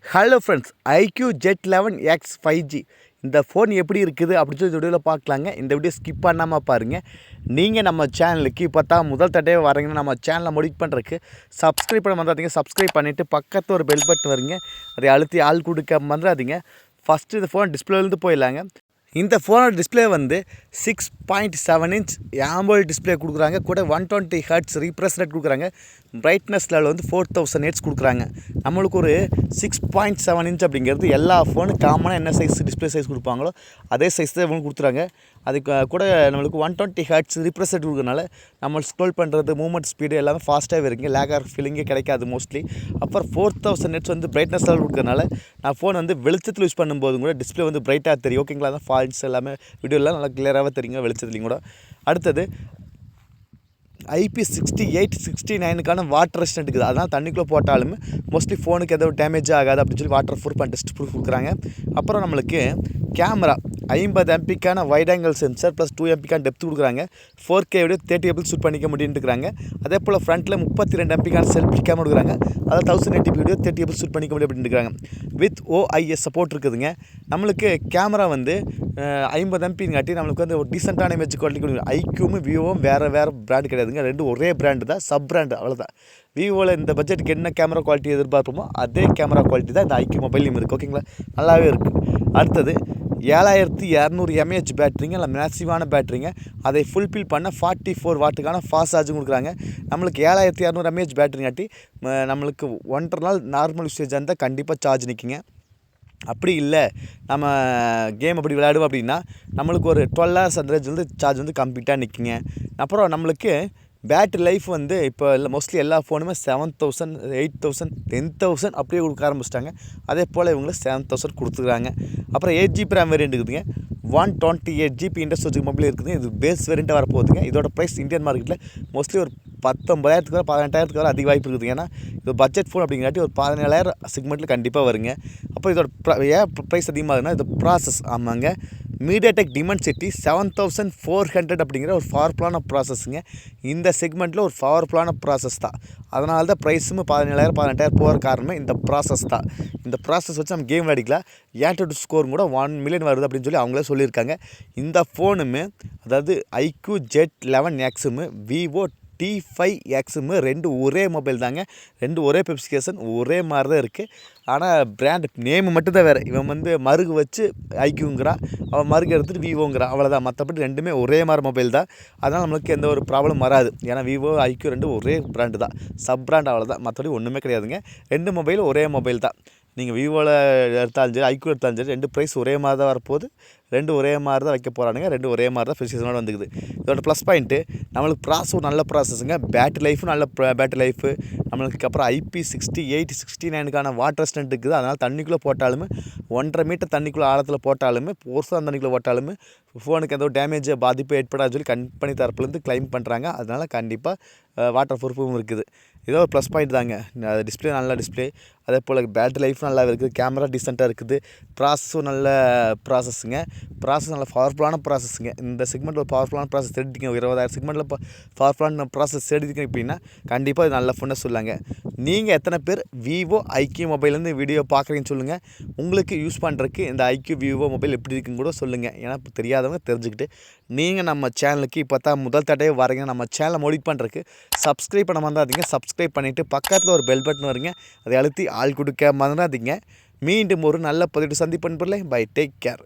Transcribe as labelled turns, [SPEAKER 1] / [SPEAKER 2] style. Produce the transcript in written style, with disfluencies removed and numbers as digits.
[SPEAKER 1] Hello friends, Iqoo Z11x 5G இந்த phone எப்படி இருக்குது அப்படின்னு சொல்லி வீடியோவில் பார்க்கலாங்க. இந்த வீடியோ ஸ்கிப் பண்ணாமல் பாருங்கள். நீங்கள் நம்ம சேனலுக்கு இப்போ தான் முதல் தடவை வரீங்கன்னா நம்ம சேனலை முடிக் பண்ணுறதுக்கு சப்ஸ்கிரைப் பண்ண மறந்துடாதீங்க. சப்ஸ்கிரைப் பண்ணிவிட்டு பக்கத்தில் ஒரு பெல் பட்டன் வருங்க, அதை அழுத்தி ஆள் கொடுக்க மறந்துடாதீங்க. ஃபஸ்ட்டு இந்த ஃபோன் டிஸ்பிளேலேருந்து போயிடலாங்க. இந்த ஃபோனோட டிஸ்பிளே வந்து 6.7 இன்ச் AMOLED டிஸ்பிளே கொடுக்குறாங்க. கூட 120 ஹெர்ட்ஸ் ரீஃப்ரெஷ் ரேட் கொடுக்குறாங்க. பிரைட்னஸ் லெவல் வந்து 4000 nits கொடுக்குறாங்க. நம்மளுக்கு ஒரு 6.7 இன்ச் அப்படிங்கிறது எல்லா ஃபோனும் காமனாக என்ன சைஸ் டிஸ்பிளே சைஸ் கொடுப்பாங்களோ அதே சைஸ் தான் இவங்க கொடுத்துறாங்க. அதுக்கு கூட நம்மளுக்கு 120 ஹெர்ட்ஸ் ரீஃப்ரெஷ் ரேட் கொடுக்குறதுனால நம்ம ஸ்க்ரோல் பண்ணுறது மூவ்மெண்ட் ஸ்பீடு எல்லாமே ஃபாஸ்ட்டாகவே இருக்குங்க. லேக் ஃபீலிங்கே கிடைக்காது மோஸ்ட்லி. அப்புறம் 4000 nits வந்து பிரைட்னஸ் லெவல் கொடுக்குறதுனால நான் ஃபோன் வந்து வெளிச்சத்தில் யூஸ் பண்ணும்போது கூட டிஸ்பிளே வந்து பிரைட்டாக தெரியும். ஓகேங்களா? தான் ஃபால்ட்ஸ் எல்லாமே வீடியோலாம் நல்லா கிளியராகவே தெரியுங்க வெளிச்சத்துலையும் கூட. அடுத்தது IP68 69க்கான வாட்டர் ரெசிஸ்டன்ட் இருக்குது. அதனால் தண்ணிக்குள்ளே போட்டாலுமே மோஸ்ட்லி ஃபோனுக்கு எதுவும் டேமேஜ் ஆகாது அப்படின்னு சொல்லி water proof and test proof கொடுக்குறாங்க. அப்புறம் நம்மளுக்கு camera 50 MP wide angle sensor plus 2 MP depth கொடுக்குறாங்க. 4K வீடியோ 30 FPS ஷூட் பண்ணிக்க முடியும்னு இருக்கிறாங்க. அதே போல் ஃப்ரண்ட்டில் 32 MP செல்ஃபி கேமரா கொடுக்குறாங்க. அதாவது 1080p வீடியோ 30 FPS ஷூட் பண்ணிக்க முடியும் அப்படின்னு இருக்கிறாங்க. வித் OIS சப்போர்ட் இருக்குதுங்க. நம்மளுக்கு கேமரா வந்து 50 MP நம்மளுக்கு வந்து ஒரு டீசெண்டான இமேஜ் குவாலிட்டி கொடுக்குது. ஐக்யூவும் விவோவும் வேறு பிராண்டு கிடையாதுங்க. ரெண்டும் ஒரே பிராண்டு தான், சப் பிராண்டு, அவ்வளோதான். விவோவில் இந்த பட்ஜெட்டுக்கு என்ன கேமரா குவாலிட்டி எதிர்பார்ப்போமோ அதே கேமரா குவாலிட்டி தான் இந்த ஐக்யூ மொபைலையும் இருக்குது. ஓகேங்களா? நல்லாவே இருக்குது. அடுத்தது 7200 mAh பேட்டரிங்க, இல்லை மேசிவான பேட்டரிங்க. அதை ஃபுல்ஃபில் பண்ண 44 வாட்டுக்கான ஃபாஸ்ட் சார்ஜும் கொடுக்குறாங்க. நம்மளுக்கு 7200 mAh பேட்டரிங்காட்டி நம்மளுக்கு 1.5 நாள் நார்மல் யூசேஜ் இருந்தால் கண்டிப்பாக சார்ஜ் நிற்குங்க. அப்படி இல்லை நம்ம கேம் அப்படி விளையாடுவோம் அப்படின்னா நம்மளுக்கு ஒரு 12 hours வந்து சார்ஜ் வந்து கம்ப்ளீட்டாக நிற்குங்க. அப்புறம் நம்மளுக்கு பேட்ரி லைஃப் வந்து இப்போ இல்லை மோஸ்ட்லி எல்லா ஃபோனுமே 7000 8000 10000 அப்படியே கொடுக்க ஆரம்பிச்சிட்டாங்க. அதே போல் இவங்கள 7000 கொடுத்துக்கிறாங்க. அப்புறம் 8GB RAM வேரியண்ட் இருக்குதுங்க. 128GB இன்டர்ஸ்டோரேஜ் மொபைல் இருக்குது. இது பேஸ் வேரியண்ட்டாக வரப்போகுதுங்க. இதோட ப்ரைஸ் இந்தியன் மார்க்கெட்டில் மோஸ்ட்லி ஒரு 19,000 வரை 18,000 வரை அதிக வாய்ப்பு இருக்குதுங்க. ஏன்னா இது பட்ஜெட் ஃபோன் அப்படிங்காட்டி ஒரு 17,000 செக்மெண்ட்டில் கண்டிப்பாக வருங்க. அப்போ இதோட ஏன் ப்ரைஸ் அதிகமாகுதுன்னா இது ப்ராசஸ். ஆமாங்க, மீடியாடெக் டிமென்சிட்டி 7400 அப்படிங்கிற ஒரு பவர்ஃபுல்லான ப்ராசஸ்ஸுங்க. இந்த செக்மெண்ட்டில் ஒரு பவர்ஃபுல்லான ப்ராசஸ் தான். அதனால தான் ப்ரைஸும் 17,000 18,000 போகிற காரணமே இந்த ப்ராசஸ் தான். இந்த ப்ராசஸ் வச்சு நம்ம கேம் விளையாடிக்கலாம். ஏன்டோட ஸ்கோர் கூட 1 million வருது அப்படின்னு சொல்லி அவங்களே சொல்லியிருக்காங்க. இந்த ஃபோனுமே அதாவது Iqoo Z11xும் விவோ T5Xும் ரெண்டு ஒரே மொபைல் தாங்க. ரெண்டு ஒரே ஸ்பெசிஃபிகேஷன், ஒரே மாதிரி தான் இருக்குது. ஆனால் பிராண்ட் நேமு மட்டும்தான் வேறு. இவன் வந்து மருகு வச்சு ஐக்யூங்கிறான், அவன் மருகு எடுத்துகிட்டு விவோங்கிறான், அவ்வளோதான். மற்றபடி ரெண்டுமே ஒரே மாதிரி மொபைல் தான். அதனால் நம்மளுக்கு எந்த ஒரு ப்ராப்ளம் வராது. ஏன்னா விவோ ஐக்யூ ரெண்டும் ஒரே பிராண்டு தான், சப் பிராண்ட், அவ்வளோதான். மற்றபடி ஒன்றுமே கிடையாதுங்க. ரெண்டு மொபைலும் ஒரே மொபைல் தான். நீங்கள் விவோவில் எடுத்தாலும் சரி ஐக்யூ எடுத்தாலும் சரி ரெண்டு ப்ரைஸ் ஒரே மாதிரி தான் வரப்போகுது. ரெண்டு ஒரே மாதிரி தான் வைக்க போகிறானுங்க. ரெண்டு ஒரே மாதிரி தான் ஸ்பெசிஃபிகேஷனோட வந்துக்குது. இதோட ப்ளஸ் பாயிண்ட்டு நம்மளுக்கு ப்ராசஸும் நல்ல ப்ராசஸுங்க. பேட்டரி லைஃபும் நல்ல பேட்டரி லைஃபு. நம்மளுக்கு அப்புறம் IP68 69க்கான வாட்டர் ரெசிஸ்டன்ட் இருக்குது. அதனால் தண்ணிக்குள்ளே போட்டாலுமே 1.5 மீட்டர் தண்ணிக்குள்ளே ஆழத்தில் போட்டாலுமே, போர்ஸாக தண்ணிக்குள்ளே போட்டாலுமே ஃபோனுக்கு எந்த ஒரு டேமேஜ் பாதிப்பு ஏற்படாது சொல்லி கம்பெனி தரப்புலேருந்து கிளைம் பண்ணுறாங்க. அதனால் கண்டிப்பாக வாட்டர் ப்ரூஃபும் இருக்குது. இதோ ஒரு ப்ளஸ் பாயிண்ட் தாங்க. டிஸ்பிளே நல்ல டிஸ்பிளே, அதே போல் பேட்டரி லைஃப் நல்லா இருக்குது. கேமரா டீசெண்டாக இருக்குது. ப்ராசஸும் நல்ல ப்ராசஸுங்க. ப்ராசஸ் நல்ல பவர்ஃபுல்லான ப்ராசஸுங்க. இந்த செக்மெண்ட்டில் ஒரு பவர்ஃபுல்லான ப்ராசஸ் எடுத்துக்கிங்க. 20,000 செக்மெண்ட்டில் பவர்ஃபுல்லான ப்ராசஸ் எடுத்துக்கிங்க அப்படின்னா கண்டிப்பாக இது நல்ல ஃபோனை சொல்லாங்க. நீங்கள் எத்தனை பேர் விவோ ஐக்யூ மொபைல்லேருந்து வீடியோ பார்க்குறீங்கன்னு சொல்லுங்கள். உங்களுக்கு யூஸ் பண்ணுறதுக்கு இந்த ஐக்யூ விவோ மொபைல் எப்படி இருக்குன்னு கூட சொல்லுங்கள். ஏன்னா இப்போ தெரியாதவங்க தெரிஞ்சுக்கிட்டு நீங்கள் நம்ம சேனலுக்கு இப்போ தான் முதல் தடவை வரீங்க, நம்ம சேனலை மோடிஃபை பண்ணுறதுக்கு சப்ஸ்கிரைப் பண்ண மறந்துடாதீங்க. சப்ஸ்கிரைப் பண்ணிவிட்டு பக்கத்தில் ஒரு பெல் பட்டன் வருங்க, அதை அழுத்தி ஆள் கொடுக்க மறந்துடாதீங்க. மீண்டும் ஒரு நல்ல பதிவு சந்திப்பேன். Bye, take care.